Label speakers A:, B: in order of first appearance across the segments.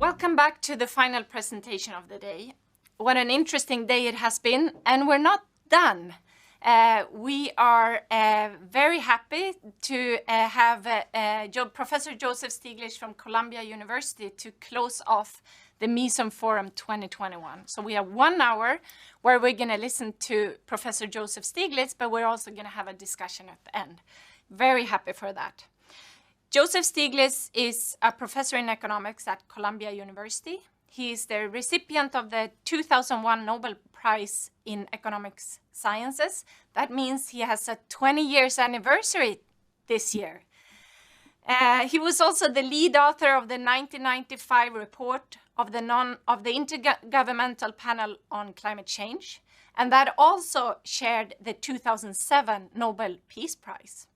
A: Welcome back to the final presentation of the day. What an interesting day it has been, and we're not done. We are very happy to have Professor Joseph Stiglitz from Columbia University to close off the Misum Forum 2021. So we have 1 hour where we're going to listen to Professor Joseph Stiglitz, but we're also going to have a discussion at the end. Very happy for that. Joseph Stiglitz is a professor in economics at Columbia University. He is the recipient of the 2001 Nobel Prize in Economics Sciences. That means he has a 20 years anniversary this year. He was also the lead author of the 1995 report of the Intergovernmental Panel on Climate Change, and that also shared the 2007 Nobel Peace Prize.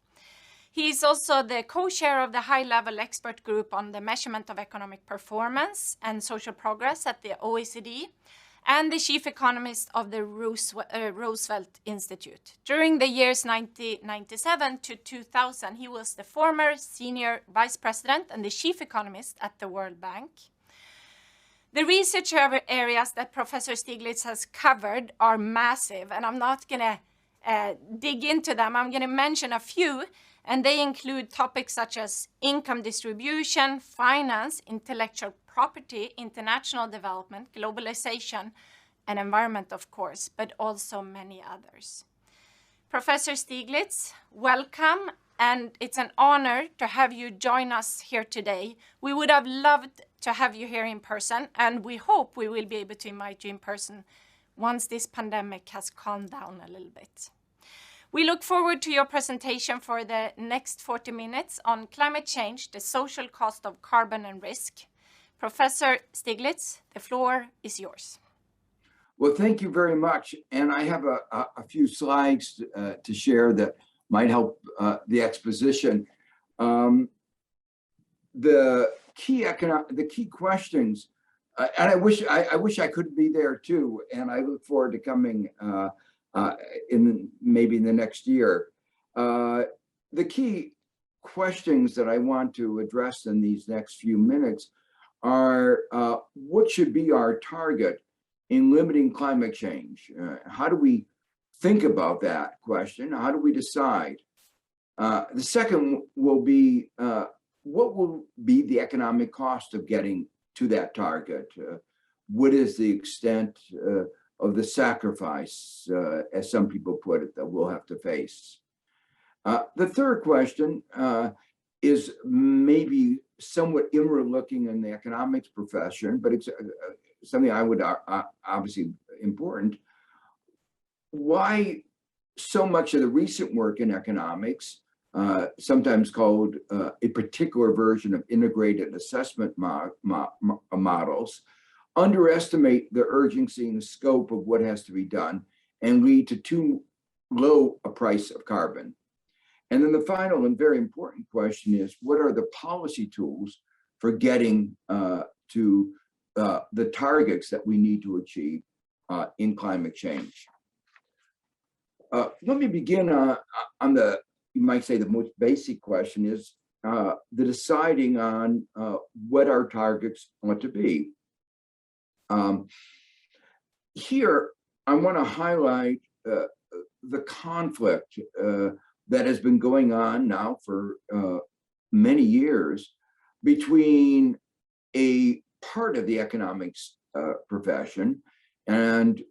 A: He is also the co-chair of the high-level expert group on the measurement of economic performance and social progress at the OECD, and the chief economist of the Roosevelt Institute. During the years 1997 to 2000, he was the former senior vice president and the chief economist at the World Bank. The research areas that Professor Stiglitz has covered are massive, and I'm not going to dig into them. I'm going to mention a few. And they include topics such as income distribution, finance, intellectual property, international development, globalization, and environment, of course, but also many others. Professor Stiglitz, welcome, and it's an honor to have you join us here today. We would have loved to have you here in person, and we hope we will be able to invite you in person once this pandemic has calmed down a little bit. We look forward to your presentation for the next 40 minutes on climate change, the social cost of carbon and risk. Professor Stiglitz, the floor is yours.
B: Well, thank you very much. And I have a few slides to share that might help the exposition. The key questions, and I wish I could be there too, and I look forward to coming maybe in the next year. The key questions that I want to address in these next few minutes are what should be our target in limiting climate change? How do we think about that question? How do we decide? The second will be what will be the economic cost of getting to that target? What is the extent of the sacrifice, as some people put it, that we'll have to face? The third question is maybe somewhat inward-looking in the economics profession, but it's something I would obviously important. Why so much of the recent work in economics, sometimes called a particular version of integrated assessment models, underestimate the urgency and scope of what has to be done and lead to too low a price of carbon? And then the final and very important question is, what are the policy tools for getting to the targets that we need to achieve in climate change? Let me begin on the, you might say, the most basic question is the deciding on what our targets want to be. Here, I want to highlight the conflict that has been going on now for many years between a part of the economics profession and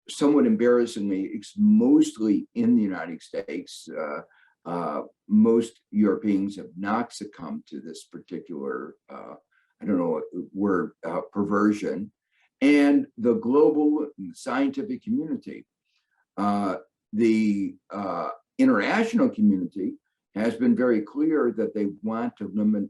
B: somewhat embarrassingly, it's mostly in the United States. Most Europeans have not succumbed to this particular I don't know what word, perversion, and the global scientific community. The international community has been very clear that they want to limit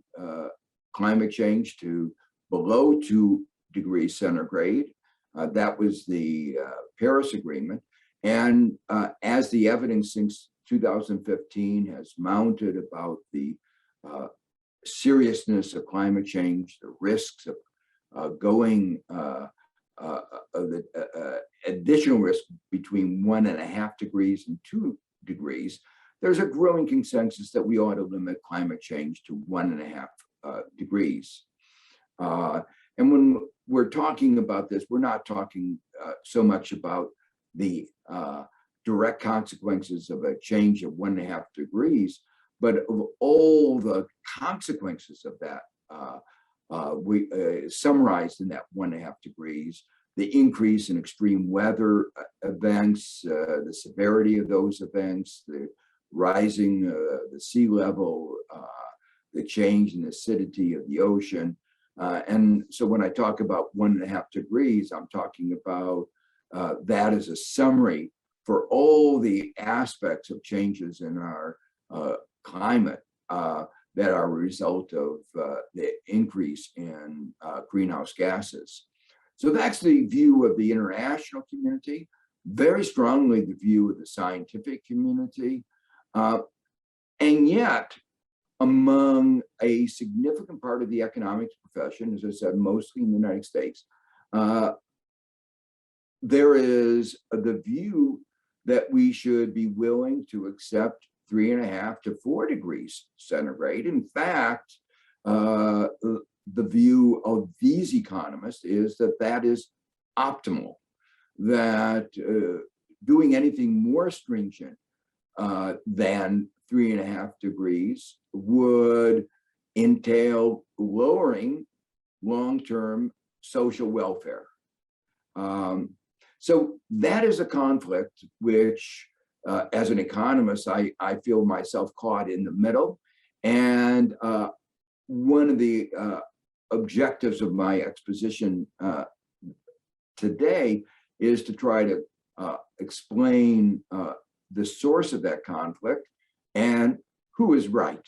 B: climate change to below 2 degrees centigrade. That was the Paris Agreement. And as the evidence since 2015 has mounted about the seriousness of climate change, the risks of going the additional risk between 1.5 degrees and 2 degrees, there's a growing consensus that we ought to limit climate change to 1.5 degrees. And when we're talking about this, we're not talking so much about the direct consequences of a change of 1.5 degrees, but of all the consequences of that, we summarized in that 1.5 degrees, the increase in extreme weather events, the severity of those events, the rising the sea level, the change in the acidity of the ocean. And so when I talk about 1.5 degrees, I'm talking about that as a summary for all the aspects of changes in our climate that are a result of the increase in greenhouse gases. So that's the view of the international community, very strongly the view of the scientific community. And yet, among a significant part of the economics profession, as I said, mostly in the United States, there is the view that we should be willing to accept 3.5 to 4 degrees centigrade. In fact, the view of these economists is that that is optimal, that doing anything more stringent than 3.5 degrees would entail lowering long-term social welfare. So that is a conflict which, as an economist, I feel myself caught in the middle. And one of the objectives of my exposition today is to try to explain the source of that conflict and who is right.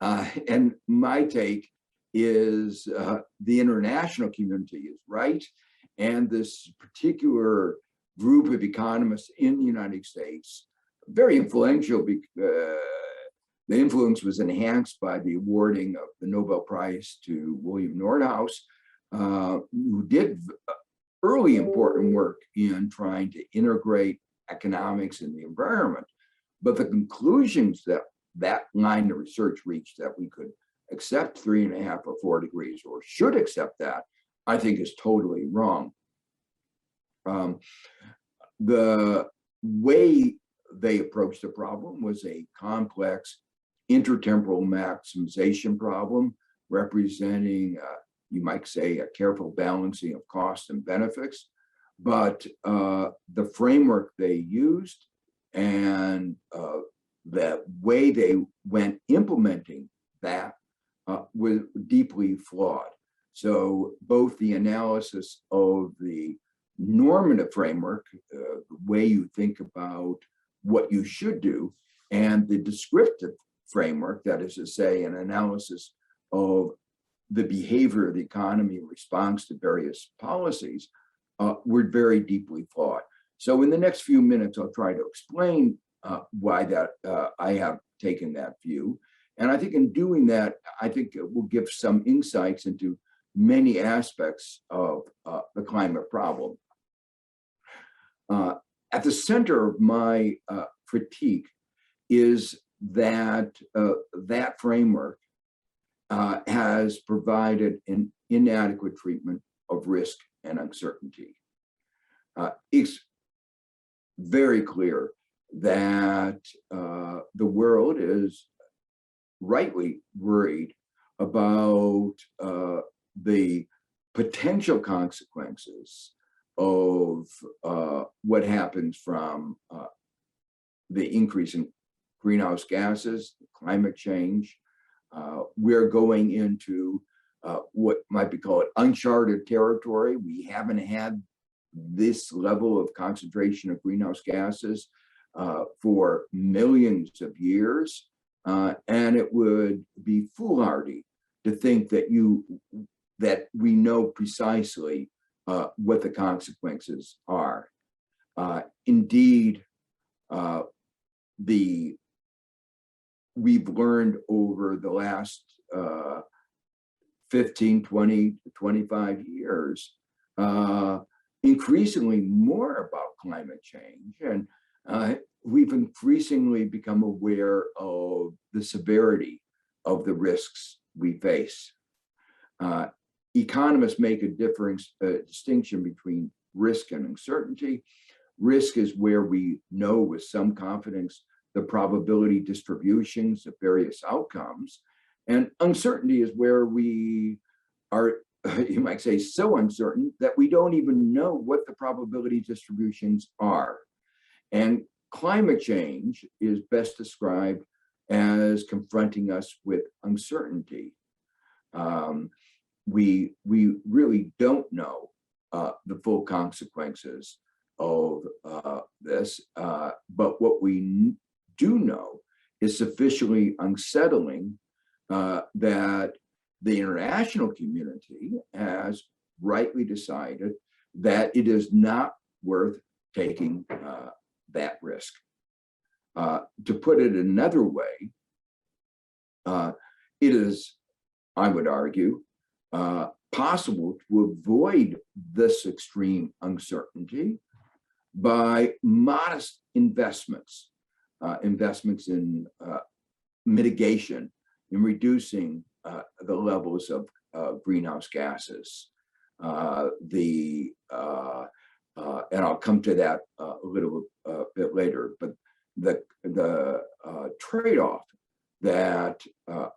B: And my take is the international community is right, and this particular group of economists in the United States, very influential, the influence was enhanced by the awarding of the Nobel Prize to William Nordhaus, who did early important work in trying to integrate economics and the environment. But the conclusions that that line of research reached, that we could accept 3.5 or 4 degrees, or should accept that, I think is totally wrong. The way they approached the problem was a complex intertemporal maximization problem, representing, you might say, a careful balancing of costs and benefits. But the framework they used and the way they went implementing that was deeply flawed. So both the analysis of the normative framework, the way you think about what you should do, and the descriptive framework, that is to say, an analysis of the behavior of the economy in response to various policies, were very deeply flawed. So in the next few minutes, I'll try to explain why that I have taken that view. And I think in doing that, I think it will give some insights into many aspects of the climate problem. At the center of my critique is that that framework has provided an inadequate treatment of risk and uncertainty. It's very clear that the world is rightly worried about the potential consequences of what happens from the increase in greenhouse gases, climate change. We're going into what might be called uncharted territory. We haven't had this level of concentration of greenhouse gases for millions of years. And it would be foolhardy to think that we know precisely what the consequences are. Indeed, we've learned over the last 15, 20, 25 years increasingly more about climate change. And we've increasingly become aware of the severity of the risks we face. economists make a distinction between risk and uncertainty. Risk is where we know with some confidence the probability distributions of various outcomes. And uncertainty is where we are, you might say, so uncertain that we don't even know what the probability distributions are. And climate change is best described as confronting us with uncertainty. We really don't know the full consequences of this, but what we do know is sufficiently unsettling that the international community has rightly decided that it is not worth taking that risk. To put it another way, it is, I would argue, possible to avoid this extreme uncertainty by modest investments, investments in mitigation, in reducing the levels of greenhouse gases. And I'll come to that a little bit later, but the trade-off that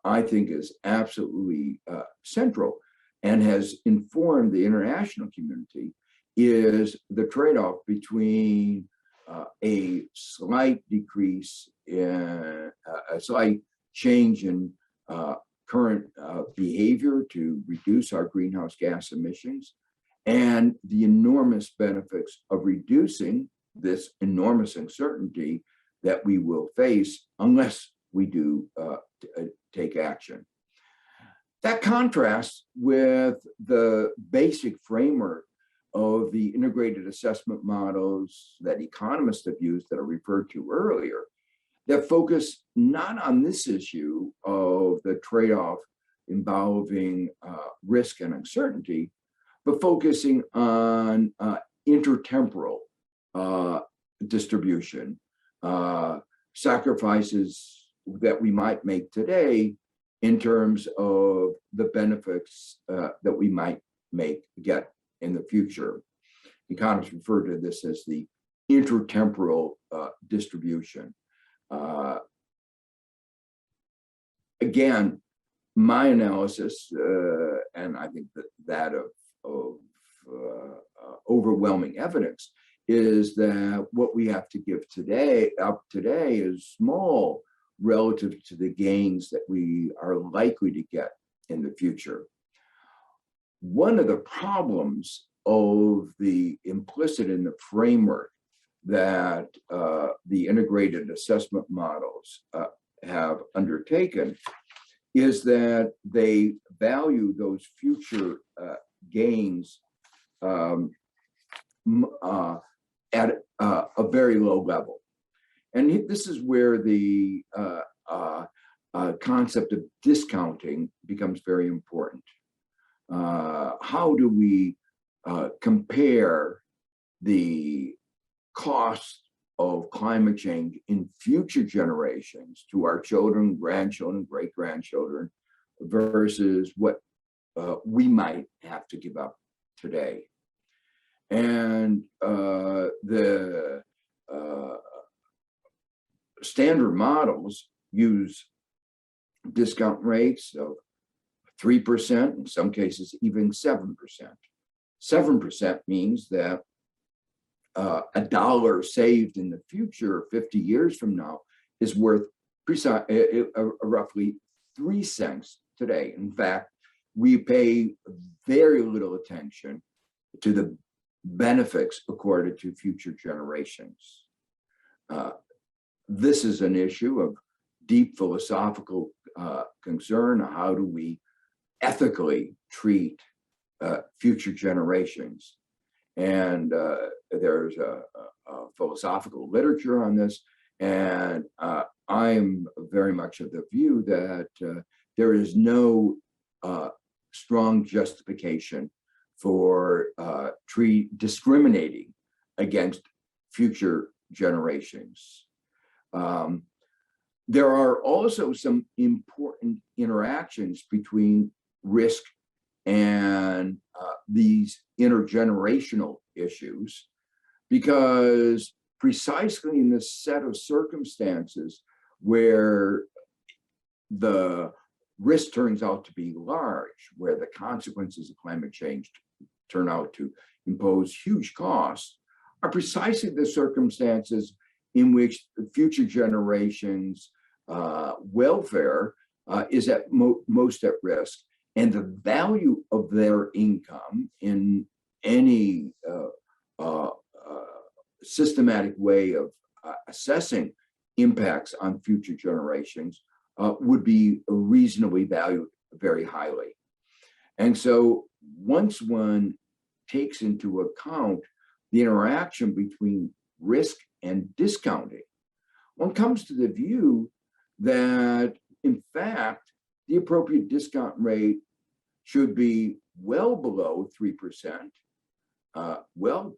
B: I think is absolutely central and has informed the international community is the trade-off between a slight decrease in a slight change in current behavior to reduce our greenhouse gas emissions and the enormous benefits of reducing this enormous uncertainty that we will face unless we do take action. That contrasts with the basic framework of the integrated assessment models that economists have used that are referred to earlier, that focus not on this issue of the trade-off involving risk and uncertainty, but focusing on intertemporal distribution, sacrifices that we might make today in terms of the benefits that we might get in the future. Economists refer to this as the intertemporal distribution. Again, my analysis, and I think that of overwhelming evidence, is that what we have to give today is small relative to the gains that we are likely to get in the future. One of the problems of the implicit in the framework that the integrated assessment models have undertaken is that they value those future gains at a very low level. And this is where the concept of discounting becomes very important. How do we compare the cost of climate change in future generations to our children, grandchildren, great-grandchildren versus what we might have to give up today? And the standard models use discount rates of 3%, in some cases even 7%. 7% means that $1 saved in the future, 50 years from now, is worth roughly 3 cents today. In fact, we pay very little attention to the benefits accorded to future generations. This is an issue of deep philosophical concern. How do we ethically treat future generations? And there's a philosophical literature on this, and I'm very much of the view that there is no strong justification for discriminating against future generations. There are also some important interactions between risk and these intergenerational issues, because precisely in this set of circumstances where the risk turns out to be large, where the consequences of climate change turn out to impose huge costs, are precisely the circumstances in which the future generations' welfare is at most at risk, and the value of their income in any systematic way of assessing impacts on future generations would be reasonably valued very highly. And so once one takes into account the interaction between risk and discounting, one comes to the view that, in fact, the appropriate discount rate should be well below 3%,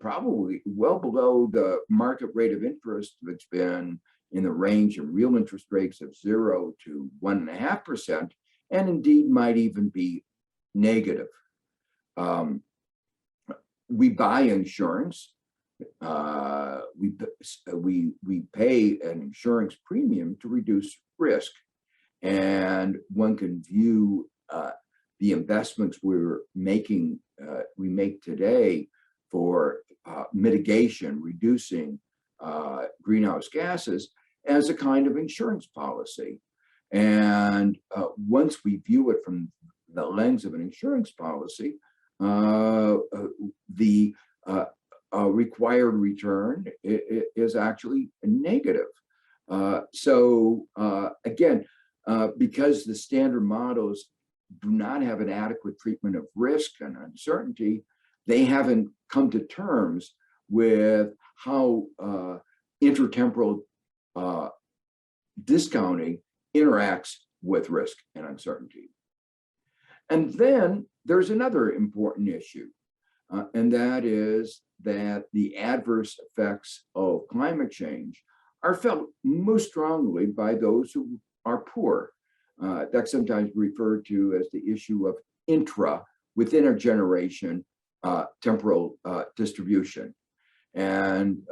B: probably well below the market rate of interest that's been in the range of real interest rates of 0 to 1.5%, and indeed might even be negative. We buy insurance. We pay an insurance premium to reduce risk, and one can view the investments we make today for mitigation, reducing greenhouse gases as a kind of insurance policy. And once we view it from the lens of an insurance policy, the required return is actually negative. So again, because the standard models do not have an adequate treatment of risk and uncertainty, they haven't come to terms with how intertemporal discounting interacts with risk and uncertainty. And then there's another important issue, and that is that the adverse effects of climate change are felt most strongly by those who are poor. That's sometimes referred to as the issue of within a generation, temporal distribution. And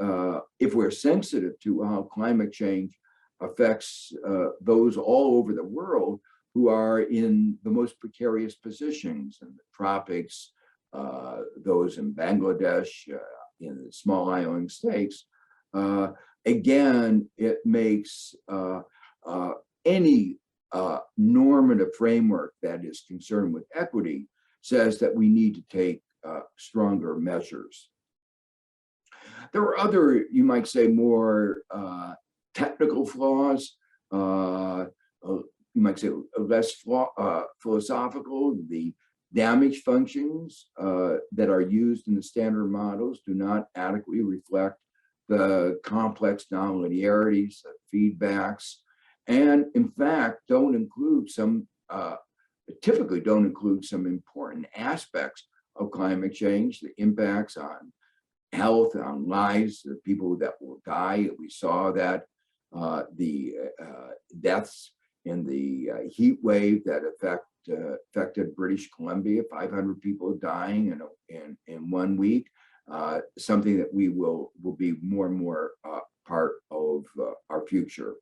B: if we're sensitive to how climate change affects those all over the world who are in the most precarious positions in the tropics, those in Bangladesh, in the small island states, again, it makes any normative framework that is concerned with equity says that we need to take stronger measures. There are other, you might say, more technical flaws, you might say less philosophical. The damage functions that are used in the standard models do not adequately reflect the complex nonlinearities, feedbacks, and in fact don't include some, typically don't include some important aspects of climate change, the impacts on health, on lives, the people that will die. We saw that the deaths in the heat wave that affected British Columbia, 500 people dying in 1 week, something that we will be more and more part of our future.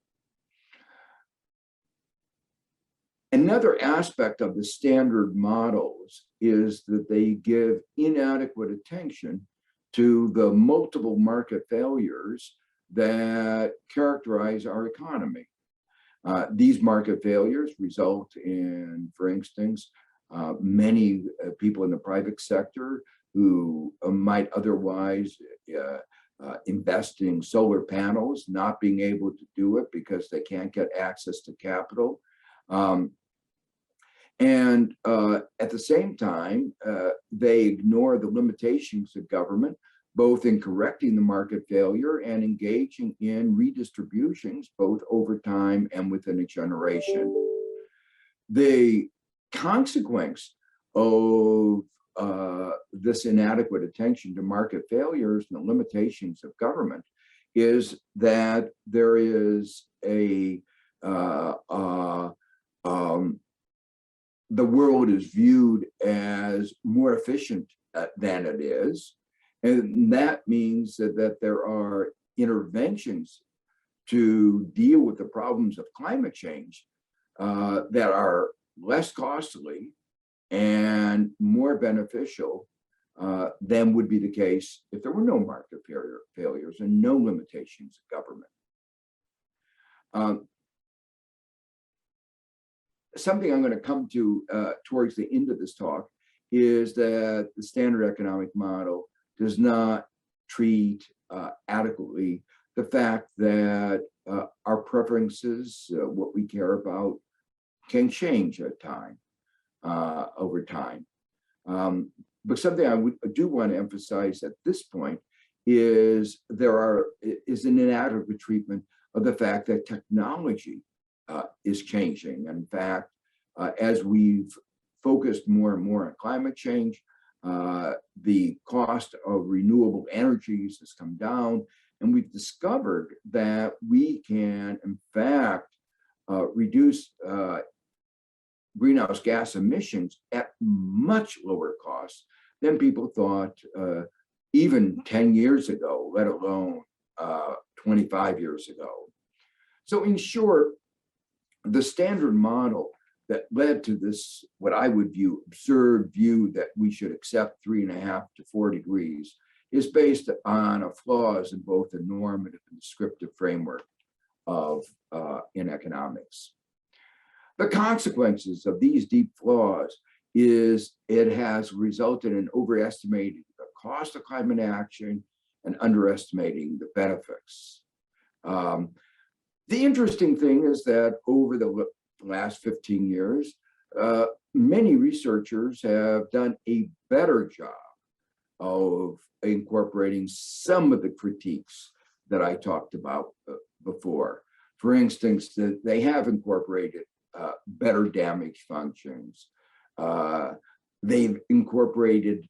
B: Another aspect of the standard models is that they give inadequate attention to the multiple market failures that characterize our economy. These market failures result in, for instance, many people in the private sector who might otherwise invest in solar panels not being able to do it because they can't get access to capital. And at the same time, they ignore the limitations of government, both in correcting the market failure and engaging in redistributions, both over time and within a generation. The consequence of this inadequate attention to market failures and the limitations of government is that there is a the world is viewed as more efficient than it is. And that means that there are interventions to deal with the problems of climate change that are less costly and more beneficial than would be the case if there were no market failures and no limitations of government. Something I'm going to come to towards the end of this talk is that the standard economic model does not treat adequately the fact that our preferences, what we care about, can change at time, over time. But something I do want to emphasize at this point is is an inadequate treatment of the fact that technology is changing. In fact, as we've focused more and more on climate change, the cost of renewable energies has come down, and we've discovered that we can, in fact, reduce greenhouse gas emissions at much lower costs than people thought even 10 years ago, let alone 25 years ago. So in short, the standard model that led to this, what I would view, absurd view that we should accept 3.5 to 4 degrees, is based on flaws in both the normative and descriptive framework of in economics. The consequences of these deep flaws is it has resulted in overestimating the cost of climate action and underestimating the benefits. The interesting thing is that over the last 15 years, many researchers have done a better job of incorporating some of the critiques that I talked about before. For instance, that they have incorporated better damage functions. They've incorporated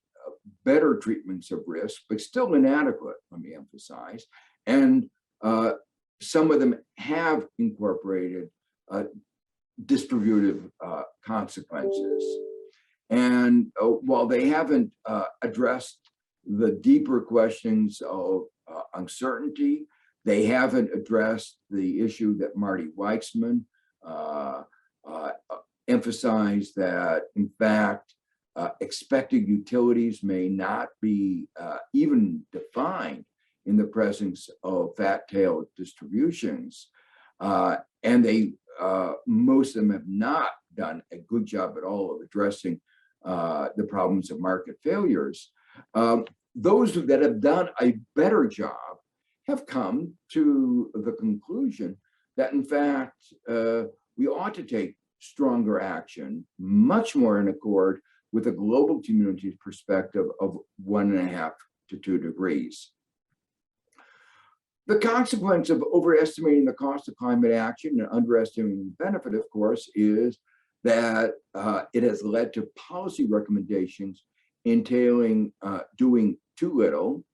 B: better treatments of risk, but still inadequate, let me emphasize. And some of them have incorporated distributive consequences. And while they haven't addressed the deeper questions of uncertainty, they haven't addressed the issue that Marty Weitzman emphasized, that in fact, expected utilities may not be even defined in the presence of fat-tailed distributions. And they, most of them have not done a good job at all of addressing the problems of market failures. Those that have done a better job have come to the conclusion that in fact, we ought to take stronger action, much more in accord with the global community's perspective of 1.5 to 2 degrees. The consequence of overestimating the cost of climate action and underestimating the benefit, of course, is that it has led to policy recommendations entailing doing too little.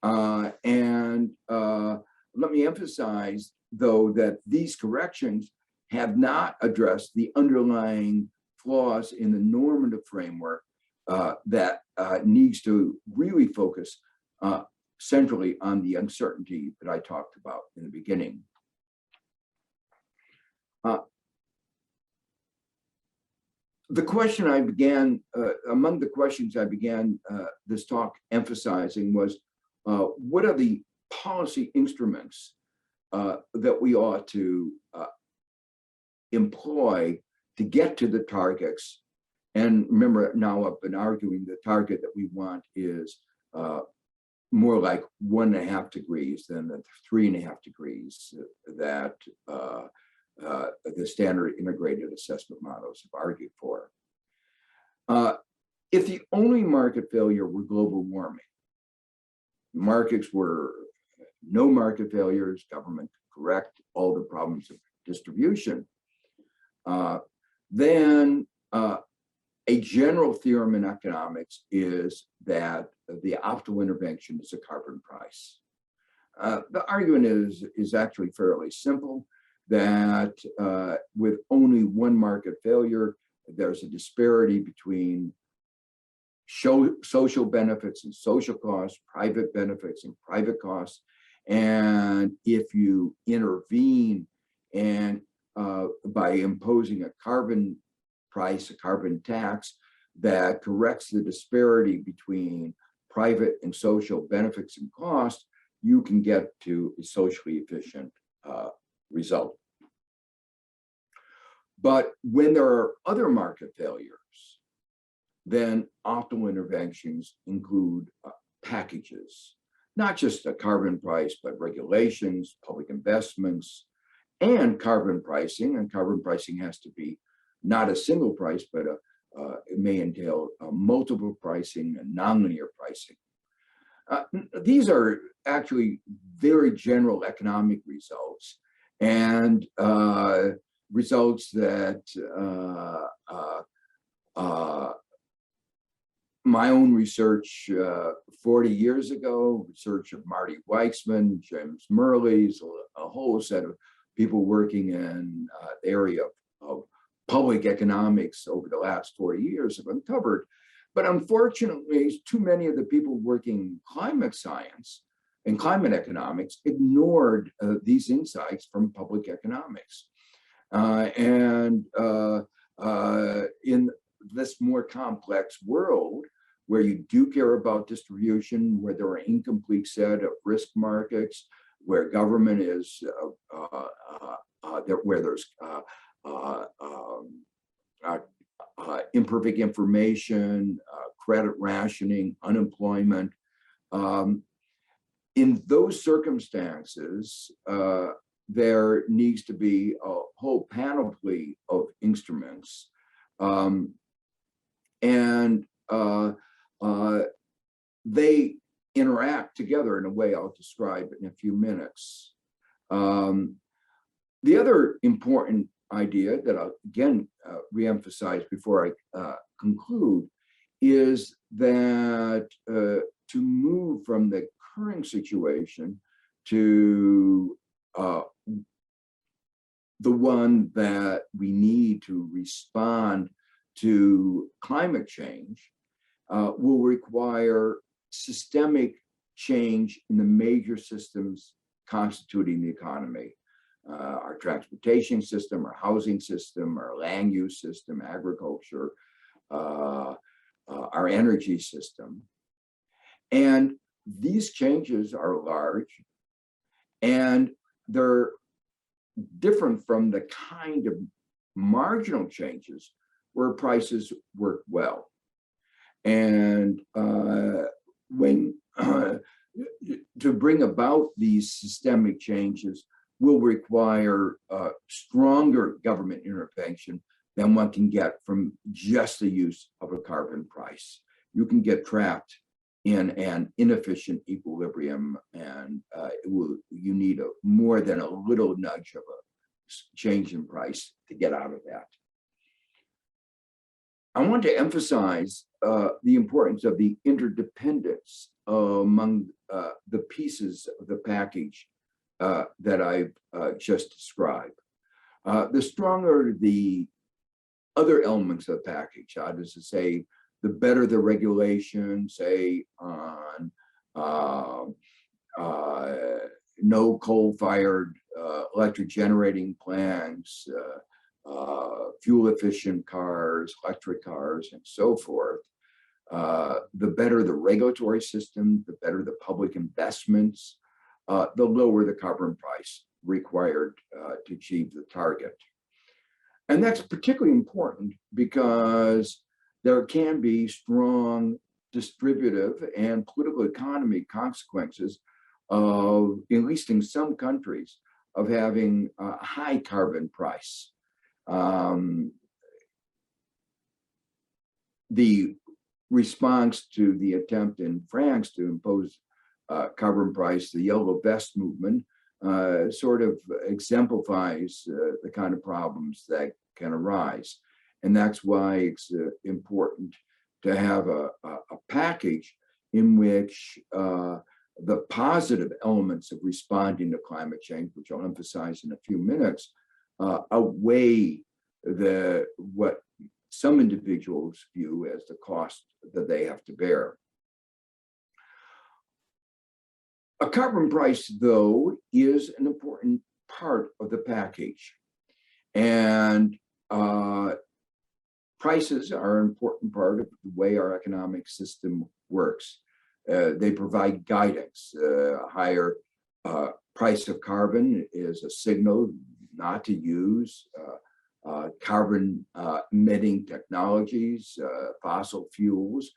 B: And let me emphasize, though, that these corrections have not addressed the underlying flaws in the normative framework that needs to really focus centrally on the uncertainty that I talked about in the beginning. The question I began, among the questions I began this talk emphasizing was, what are the policy instruments that we ought to employ to get to the targets? And remember, now I've been arguing the target that we want is more like 1.5 degrees than the 3.5 degrees that the standard integrated assessment models have argued for. If the only market failure were global warming, markets were no market failures, government could correct all the problems of distribution, then a general theorem in economics is that the optimal intervention is a carbon price. The argument is actually fairly simple, that with only one market failure, there's a disparity between social benefits and social costs, private benefits and private costs. And if you intervene and by imposing a carbon price, a carbon tax that corrects the disparity between private and social benefits and costs, you can get to a socially efficient result. But when there are other market failures, then optimal interventions include packages, not just a carbon price, but regulations, public investments, and carbon pricing. And carbon pricing has to be not a single price, but it may entail multiple pricing and nonlinear pricing. These are actually very general economic results, and results that my own research 40 years ago, research of Marty Weitzman, James Murley's, a whole set of people working in the area of public economics over the last 40 years have uncovered. But unfortunately, too many of the people working in climate science and climate economics ignored these insights from public economics. In this more complex world, where you do care about distribution, where there are an incomplete set of risk markets, where government is, where there's imperfect information, credit rationing, unemployment. In those circumstances, there needs to be a whole panoply of instruments. They interact together in a way I'll describe in a few minutes. The other important idea that I'll again reemphasize before I conclude is that to move from the current situation to the one that we need to respond to climate change will require systemic change in the major systems constituting the economy. Our transportation system, our housing system, our land use system, agriculture, our energy system. And these changes are large, and they're different from the kind of marginal changes where prices work well. And when to bring about these systemic changes will require stronger government intervention than one can get from just the use of a carbon price. You can get trapped in an inefficient equilibrium, and you need more than a little nudge of a change in price to get out of that. I want to emphasize the importance of the interdependence among the pieces of the package that I've just described. The stronger the other elements of the package, how does it say, the better the regulation, say on no coal-fired electric generating plants, fuel efficient cars, electric cars, and so forth. The better the regulatory system, the better the public investments, the lower the carbon price required to achieve the target. And that's particularly important because there can be strong distributive and political economy consequences of, at least in some countries, of having a high carbon price. The response to the attempt in France to impose carbon price, the Yellow Vest movement, sort of exemplifies the kind of problems that can arise. And that's why it's important to have a package in which the positive elements of responding to climate change, which I'll emphasize in a few minutes, outweigh what some individuals view as the cost that they have to bear. A carbon price, though, is an important part of the package. And prices are an important part of the way our economic system works. They provide guidance. A higher price of carbon is a signal not to use carbon emitting technologies, fossil fuels.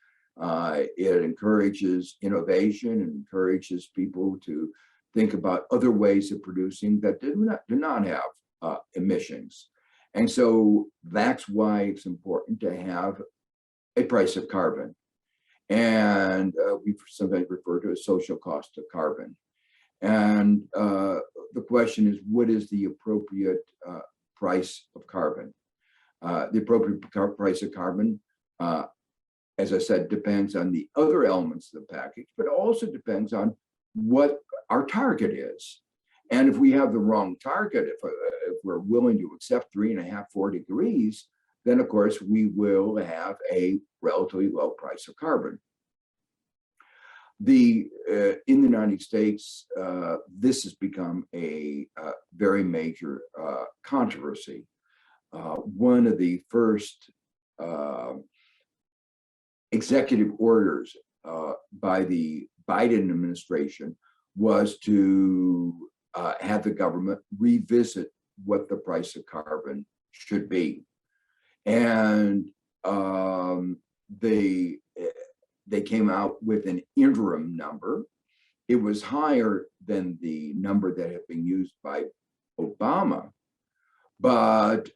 B: It encourages innovation and encourages people to think about other ways of producing that do not have emissions. And so that's why it's important to have a price of carbon. And we sometimes refer to a social cost of carbon. And the question is, what is the appropriate price of carbon? The appropriate price of carbon, as I said, depends on the other elements of the package, but also depends on what our target is. And if we have the wrong target, if we're willing to accept 3.5, 4 degrees, then of course we will have a relatively low price of carbon. In the United States, this has become a very major controversy. One of the first executive orders by the Biden administration was to have the government revisit what the price of carbon should be. And they came out with an interim number. It was higher than the number that had been used by Obama, but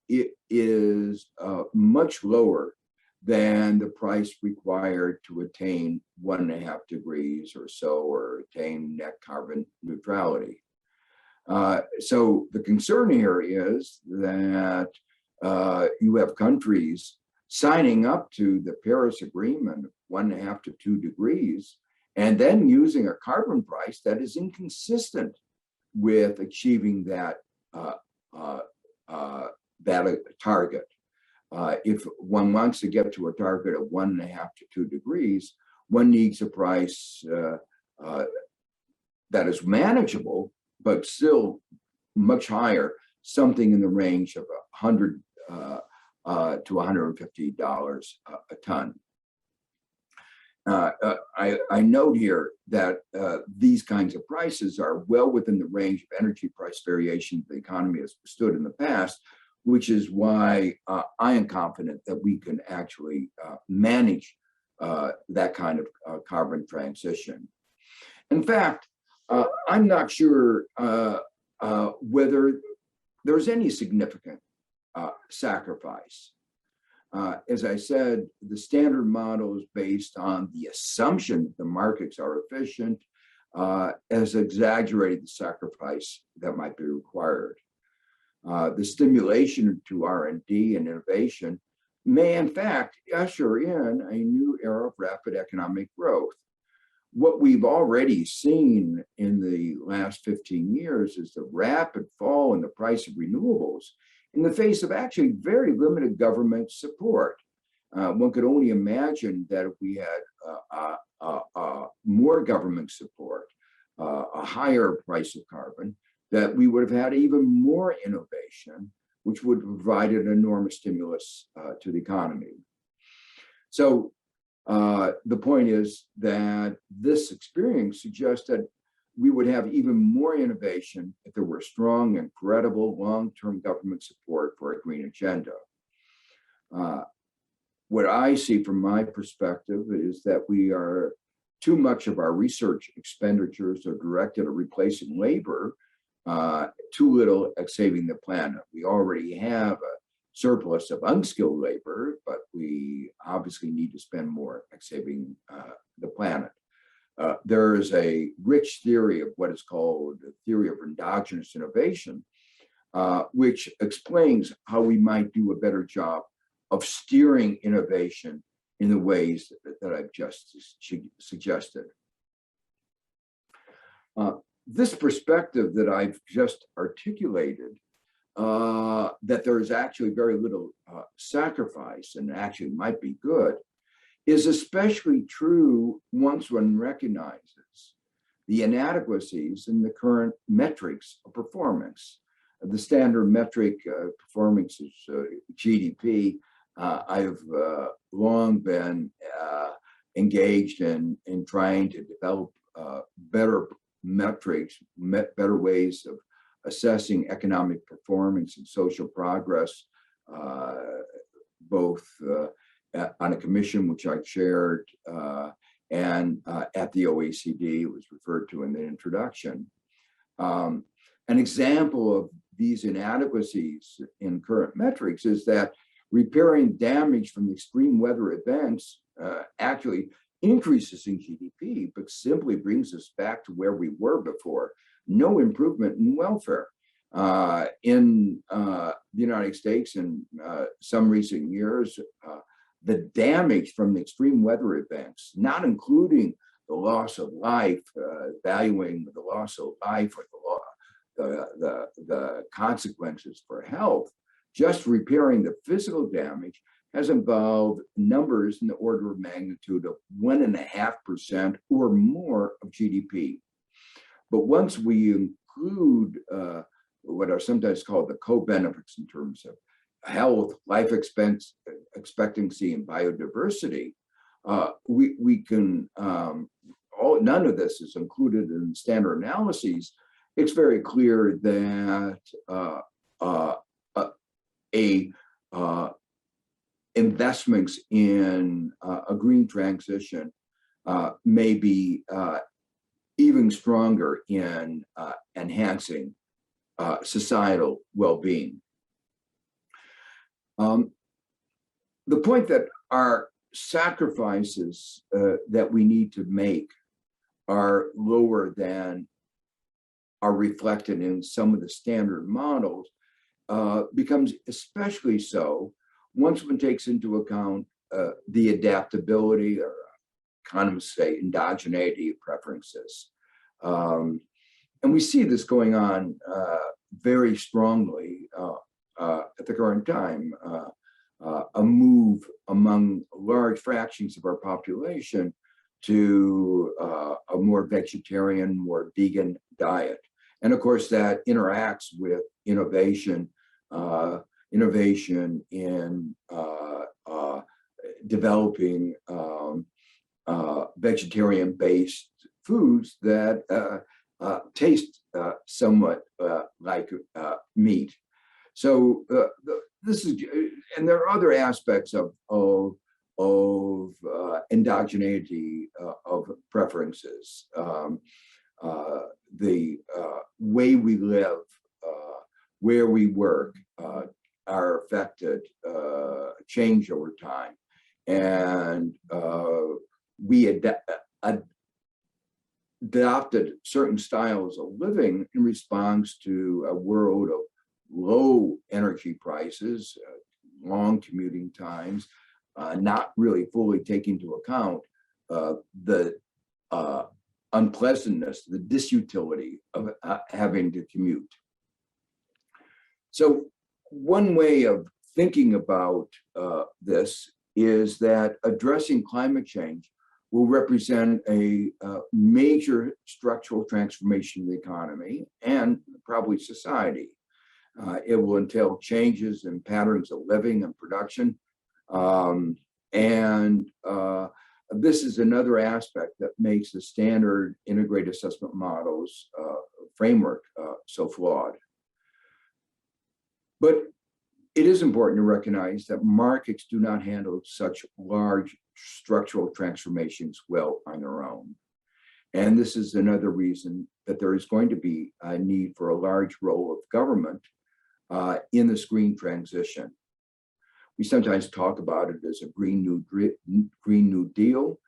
B: it is much lower than the price required to attain 1.5 degrees or so, or attain net carbon neutrality. So the concern here is that you have countries signing up to the Paris Agreement, 1.5 to 2 degrees, and then using a carbon price that is inconsistent with achieving that target. If one wants to get to a target of 1.5 to 2 degrees, one needs a price that is manageable, but still much higher, something in the range of $100 to $150 a ton. I note here that these kinds of prices are well within the range of energy price variation the economy has stood in the past, which is why I am confident that we can actually manage that kind of carbon transition. In fact, I'm not sure whether there's any significant sacrifice. As I said, the standard model is based on the assumption that the markets are efficient, has exaggerated the sacrifice that might be required. The stimulation to R&D and innovation may, in fact, usher in a new era of rapid economic growth. What we've already seen in the last 15 years is the rapid fall in the price of renewables in the face of actually very limited government support. One could only imagine that if we had more government support, a higher price of carbon, that we would have had even more innovation, which would have provided an enormous stimulus to the economy. So the point is that this experience suggests that we would have even more innovation if there were strong and credible long-term government support for a green agenda. What I see from my perspective is that too much of our research expenditures are directed at replacing labor, too little at saving the planet. We already have a surplus of unskilled labor, but we obviously need to spend more at saving the planet. There is a rich theory of what is called the theory of endogenous innovation, which explains how we might do a better job of steering innovation in the ways that I've just suggested. This perspective that I've just articulated that there is actually very little sacrifice and actually might be good is especially true once one recognizes the inadequacies in the current metrics of performance. The standard metric performance is GDP. I've long been engaged in trying to develop better metrics, better ways of assessing economic performance and social progress, both on a commission which I chaired and at the OECD. It was referred to in the introduction. An example of these inadequacies in current metrics is that repairing damage from extreme weather events actually increases in GDP, but simply brings us back to where we were before. No improvement in welfare. In the United States in some recent years, the damage from the extreme weather events, not including the loss of life, valuing the loss of life or the consequences for health, just repairing the physical damage has involved numbers in the order of magnitude of 1.5% or more of GDP. But once we include what are sometimes called the co-benefits in terms of health, life expectancy, and biodiversity, we can, none of this is included in standard analyses. It's very clear that investments in a green transition may be even stronger in enhancing societal well-being. The point that our sacrifices that we need to make are lower than are reflected in some of the standard models becomes especially so once one takes into account the adaptability, or economists say endogeneity of preferences. And we see this going on very strongly at the current time, a move among large fractions of our population to a more vegetarian, more vegan diet. And of course, that interacts with innovation in developing vegetarian-based foods that taste somewhat like meat. So this is, and there are other aspects of endogeneity of preferences. The way we live, where we work, are affected, change over time. And we adopted certain styles of living in response to a world of low energy prices, long commuting times, not really fully taking into account the unpleasantness, the disutility of having to commute. So one way of thinking about this is that addressing climate change will represent a major structural transformation of the economy and probably society. It will entail changes in patterns of living and production. This is another aspect that makes the standard integrated assessment models framework so flawed. But it is important to recognize that markets do not handle such large structural transformations well on their own. And this is another reason that there is going to be a need for a large role of government in this green transition. We sometimes talk about it as a Green New Deal.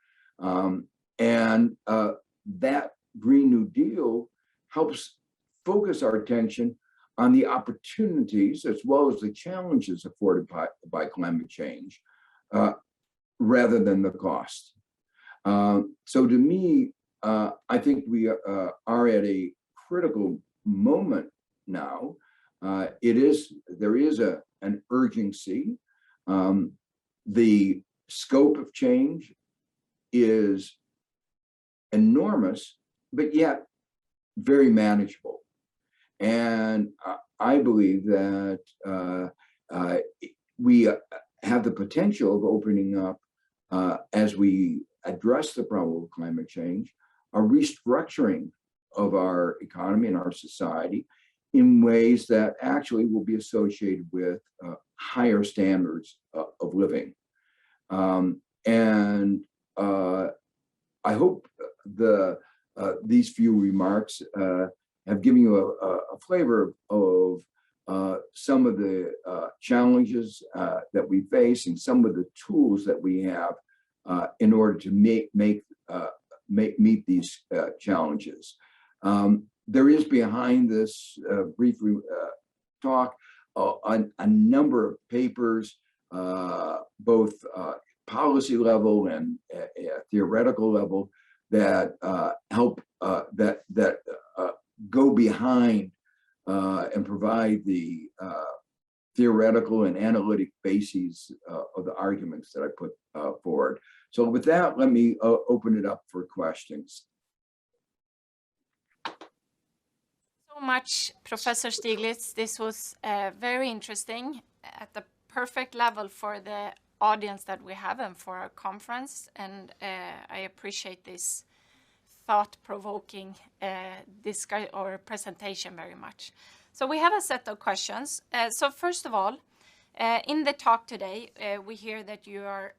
B: That Green New Deal helps focus our attention on the opportunities as well as the challenges afforded by climate change, rather than the cost. So to me, I think we are at a critical moment now There is an urgency. The scope of change is enormous, but yet very manageable. And I believe that we have the potential of opening up, as we address the problem of climate change, a restructuring of our economy and our society in ways that actually will be associated with higher standards of living. And I hope these few remarks have given you a flavor of some of the challenges that we face and some of the tools that we have in order to meet these challenges. There is behind this brief talk a number of papers, both policy level and theoretical level, that help that go behind and provide the theoretical and analytic bases of the arguments that I put forward. So with that, let me open it up for questions.
A: So much, Professor Stiglitz. This was very interesting at the perfect level for the audience that we have and for our conference. And I appreciate this thought-provoking discussion or presentation very much. So we have a set of questions. So first of all, in the talk today, we hear that you are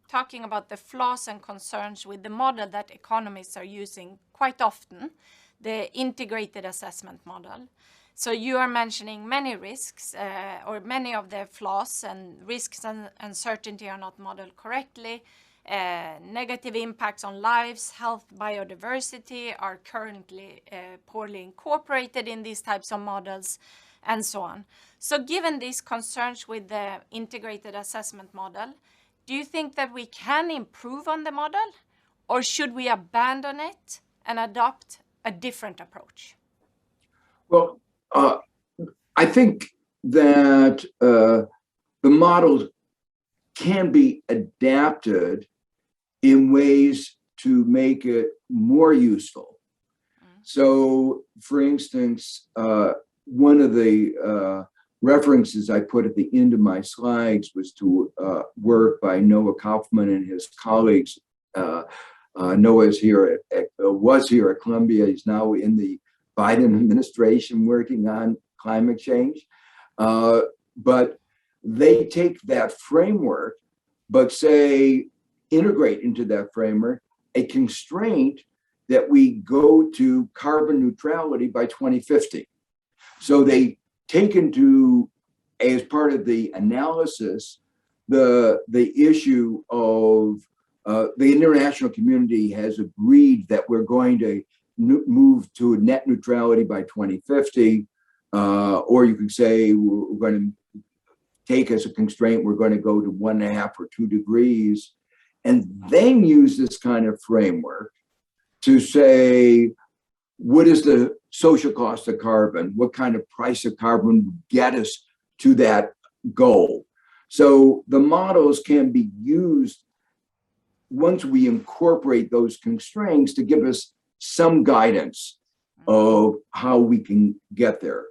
A: talking about the flaws and concerns with the model that economists are using quite often, the integrated assessment model. So you are mentioning many risks or many of the flaws, and risks and uncertainty are not modeled correctly. Negative impacts on lives, health, biodiversity are currently poorly incorporated in these types of models, and so on. So given these concerns with the integrated assessment model, do you think that we can improve on the model, or should we abandon it and adopt a different approach?
B: Well, I think that the models can be adapted in ways to make it more useful. So, for instance, one of the references I put at the end of my slides was to work by Noah Kaufman and his colleagues. Noah was here at Columbia. He's now in the Biden administration working on climate change. But they take that framework, but say, integrate into that framework a constraint that we go to carbon neutrality by 2050. So they take into, as part of the analysis, the issue of the international community has agreed that we're going to move to net neutrality by 2050, or you could say we're going to take as a constraint, we're going to go to 1.5 or 2 degrees, and then use this kind of framework to say, what is the social cost of carbon? What kind of price of carbon would get us to that goal? So the models can be used once we incorporate those constraints to give us some guidance of how we can get there.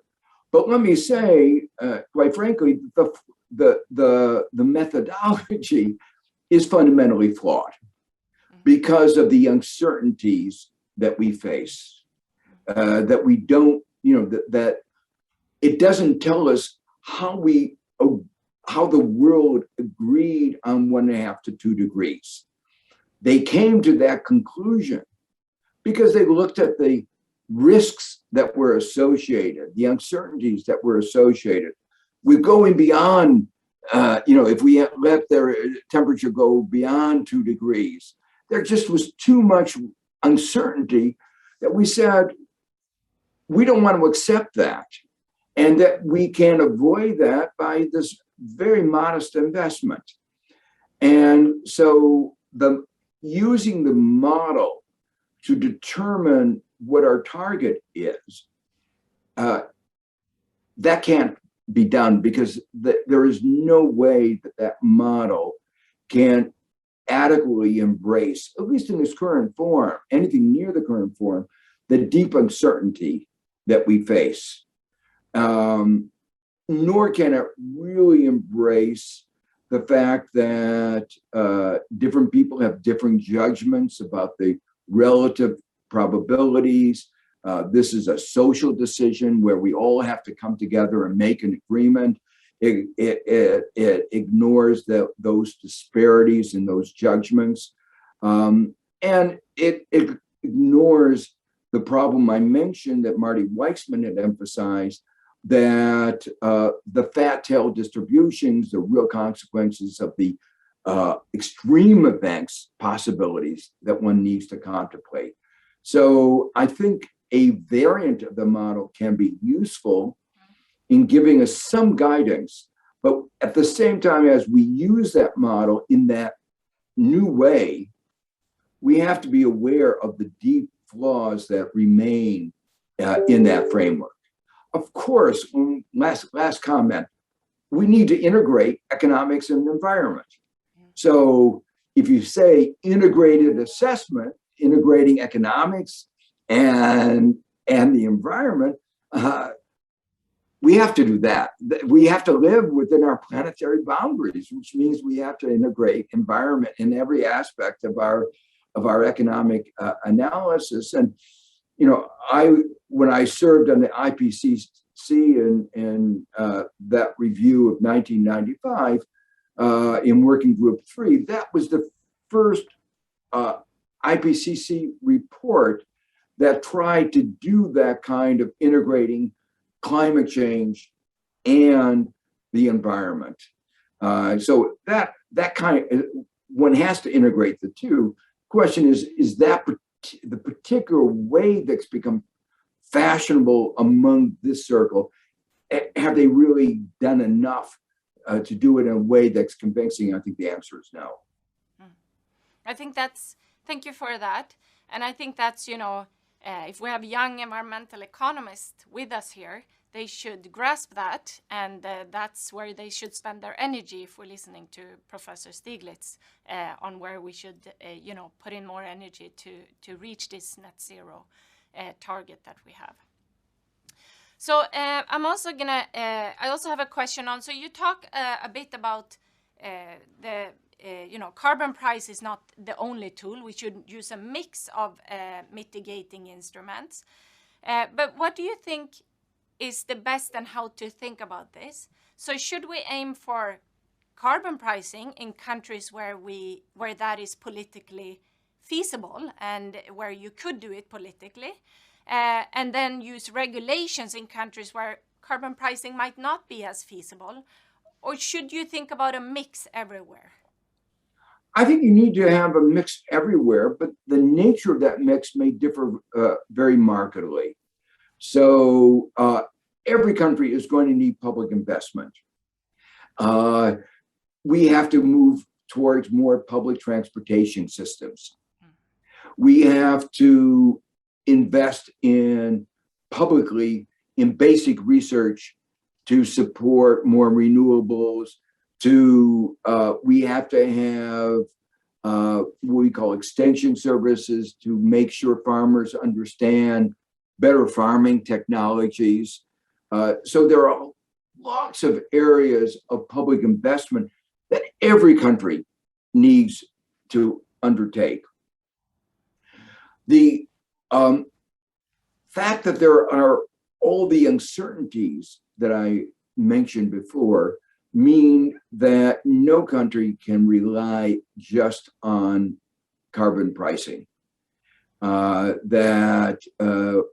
B: But let me say, quite frankly, the methodology is fundamentally flawed because of the uncertainties that we face, that we don't, that it doesn't tell us how the world agreed on 1.5 to 2 degrees. They came to that conclusion because they looked at the risks that were associated, the uncertainties that were associated with going beyond, if we let their temperature go beyond 2 degrees, there just was too much uncertainty that we said, we don't want to accept that. And that we can avoid that by this very modest investment. And so using the model to determine what our target is, that can't be done because there is no way that that model can adequately embrace, at least in its current form, anything near the current form, the deep uncertainty that we face. Nor can it really embrace the fact that different people have different judgments about the relative probabilities. This is a social decision where we all have to come together and make an agreement. It ignores those disparities in those judgments. And it ignores the problem I mentioned that Marty Weitzman had emphasized, that the fat tail distributions, the real consequences of the extreme events possibilities that one needs to contemplate. So I think a variant of the model can be useful in giving us some guidance, but at the same time as we use that model in that new way, we have to be aware of the deep flaws that remain in that framework. Of course, last comment, we need to integrate economics and environment. So if you say integrated assessment, integrating economics and the environment, we have to do that. We have to live within our planetary boundaries, which means we have to integrate environment in every aspect of our economic analysis. And when I served on the IPCC in that review of 1995 in Working Group 3, that was the first IPCC report that tried to do that kind of integrating climate change and the environment. So that kind of, one has to integrate the two. Question is that the particular way that's become fashionable among this circle, have they really done enough to do it in a way that's convincing? I think the answer is no.
A: I think thank you for that. And I think that's, if we have young environmental economists with us here, they should grasp that, and that's where they should spend their energy if we're listening to Professor Stiglitz on where we should, put in more energy to reach this net zero target that we have. So I'm also gonna, I also have a question on, so you talk a bit about carbon price is not the only tool. We should use a mix of mitigating instruments. But what do you think is the best and how to think about this? So should we aim for carbon pricing in countries where that is politically feasible and where you could do it politically, and then use regulations in countries where carbon pricing might not be as feasible? Or should you think about a mix everywhere?
B: I think you need to have a mix everywhere, but the nature of that mix may differ very markedly. So every country is going to need public investment. We have to move towards more public transportation systems. We have to invest publicly in basic research to support more renewables. We have to have what we call extension services to make sure farmers understand better farming technologies. So there are lots of areas of public investment that every country needs to undertake. The fact that there are all the uncertainties that I mentioned before mean that no country can rely just on carbon pricing. That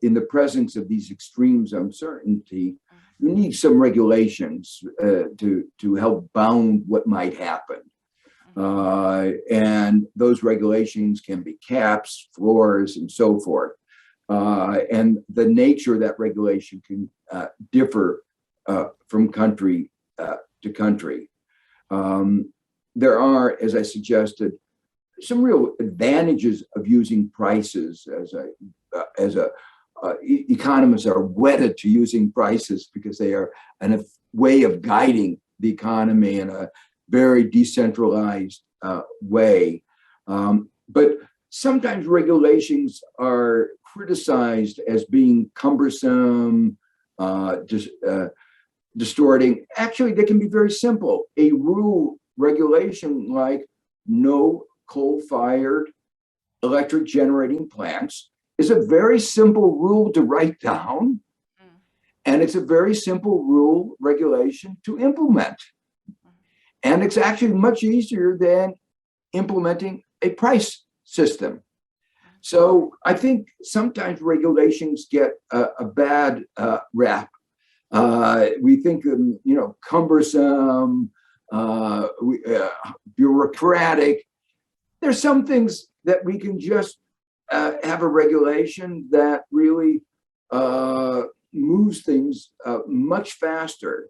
B: in the presence of these extremes of uncertainty, you need some regulations to help bound what might happen. And those regulations can be caps, floors, and so forth. And the nature of that regulation can differ from country to country. There are, as I suggested, some real advantages of using prices as economists are wedded to using prices because they are a way of guiding the economy in a very decentralized way. But sometimes regulations are criticized as being cumbersome, distorting. Actually, they can be very simple. A rule regulation like no coal-fired electric generating plants is a very simple rule to write down, and it's a very simple rule regulation to implement. And it's actually much easier than implementing a price system. So I think sometimes regulations get a bad rap. We think of, cumbersome, bureaucratic. There's some things that we can just have a regulation that really moves things much faster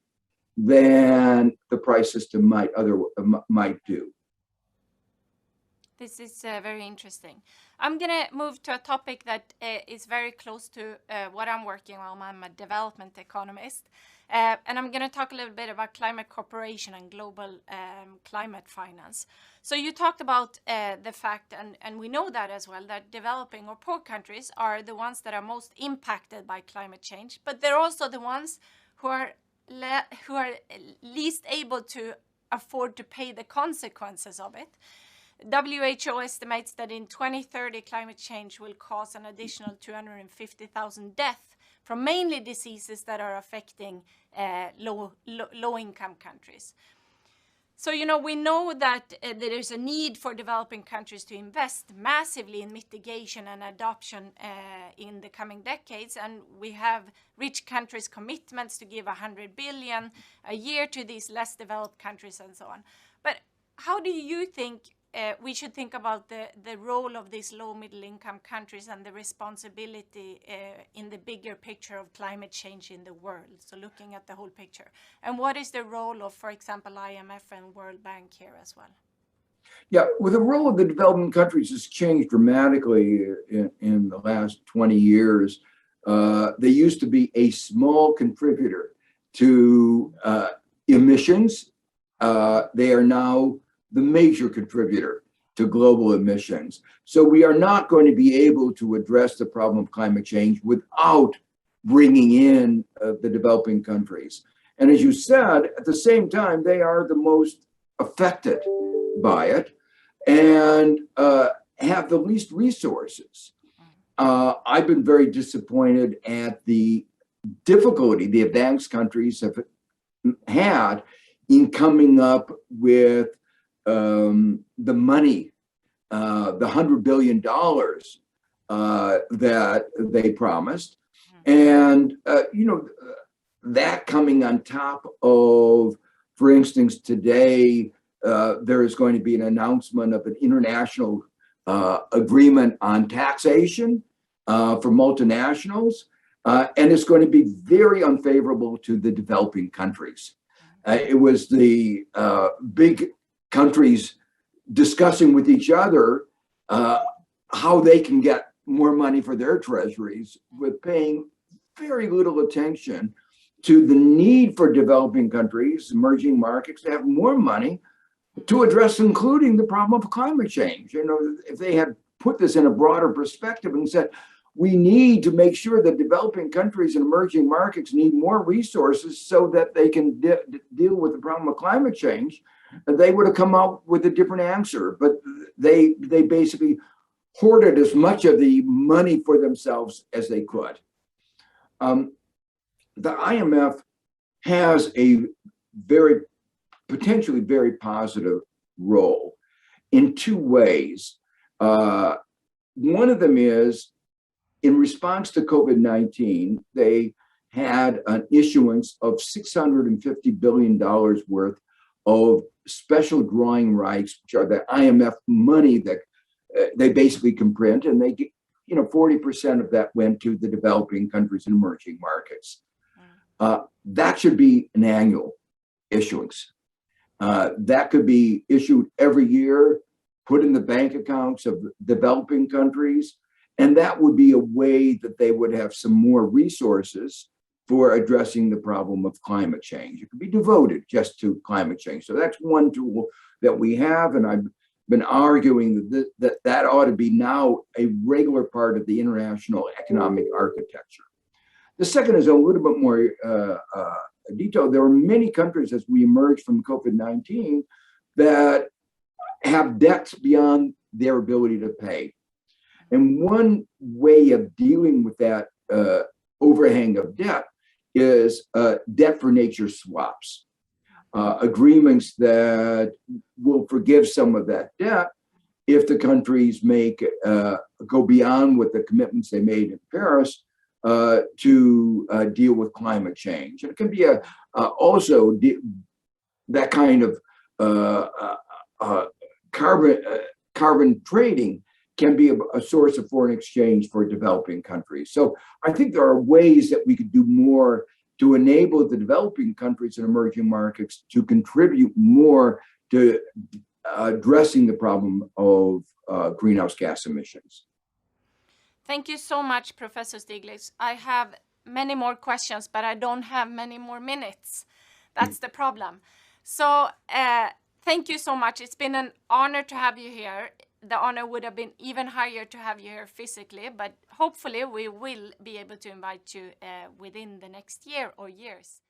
B: than the price system might do.
A: This is very interesting. I'm going to move to a topic that is very close to what I'm working on. I'm a development economist. And I'm going to talk a little bit about climate cooperation and global climate finance. So you talked about the fact, and we know that as well, that developing or poor countries are the ones that are most impacted by climate change, but they're also the ones who are least able to afford to pay the consequences of it. WHO estimates that in 2030, climate change will cause an additional 250,000 deaths from mainly diseases that are affecting low-income countries. So, we know that there is a need for developing countries to invest massively in mitigation and adoption in the coming decades. And we have rich countries' commitments to give 100 billion a year to these less developed countries and so on. But how do you think we should think about the role of these low middle income countries and the responsibility in the bigger picture of climate change in the world? So looking at the whole picture. And what is the role of, for example, IMF and World Bank here as well?
B: Yeah, well, the role of the developing countries has changed dramatically in the last 20 years. They used to be a small contributor to emissions. They are now the major contributor to global emissions. So we are not going to be able to address the problem of climate change without bringing in the developing countries. And as you said, at the same time, they are the most affected by it and have the least resources. I've been very disappointed at the difficulty the advanced countries have had in coming up with the money, the $100 billion that they promised. And, that coming on top of, for instance, today, there is going to be an announcement of an international agreement on taxation for multinationals. And it's going to be very unfavorable to the developing countries. It was the big countries discussing with each other how they can get more money for their treasuries, with paying very little attention to the need for developing countries, emerging markets, to have more money to address, including the problem of climate change. If they had put this in a broader perspective and said, we need to make sure that developing countries and emerging markets need more resources so that they can deal with the problem of climate change, they would have come out with a different answer. But they basically hoarded as much of the money for themselves as they could. The IMF has a potentially very positive role in two ways. One of them is, in response to COVID-19, they had an issuance of $650 billion worth of special drawing rights, which are the IMF money that they basically can print, and they get, 40% of that went to the developing countries and emerging markets. That should be an annual issuance. That could be issued every year, put in the bank accounts of developing countries, And that would be a way that they would have some more resources for addressing the problem of climate change. It could be devoted just to climate change. So that's one tool that we have, and I've been arguing that ought to be now a regular part of the international economic architecture. The second is a little bit more detailed. There are many countries as we emerge from COVID-19 that have debts beyond their ability to pay. And one way of dealing with that overhang of debt is debt for nature swaps, agreements that will forgive some of that debt if the countries go beyond what the commitments they made in Paris to deal with climate change. And it can be also that kind of carbon trading can be a source of foreign exchange for developing countries. So I think there are ways that we could do more to enable the developing countries and emerging markets to contribute more to addressing the problem of greenhouse gas emissions.
A: Thank you so much, Professor Stiglitz. I have many more questions, but I don't have many more minutes. That's the problem. So thank you so much. It's been an honor to have you here. The honor would have been even higher to have you here physically, but hopefully we will be able to invite you within the next year or years.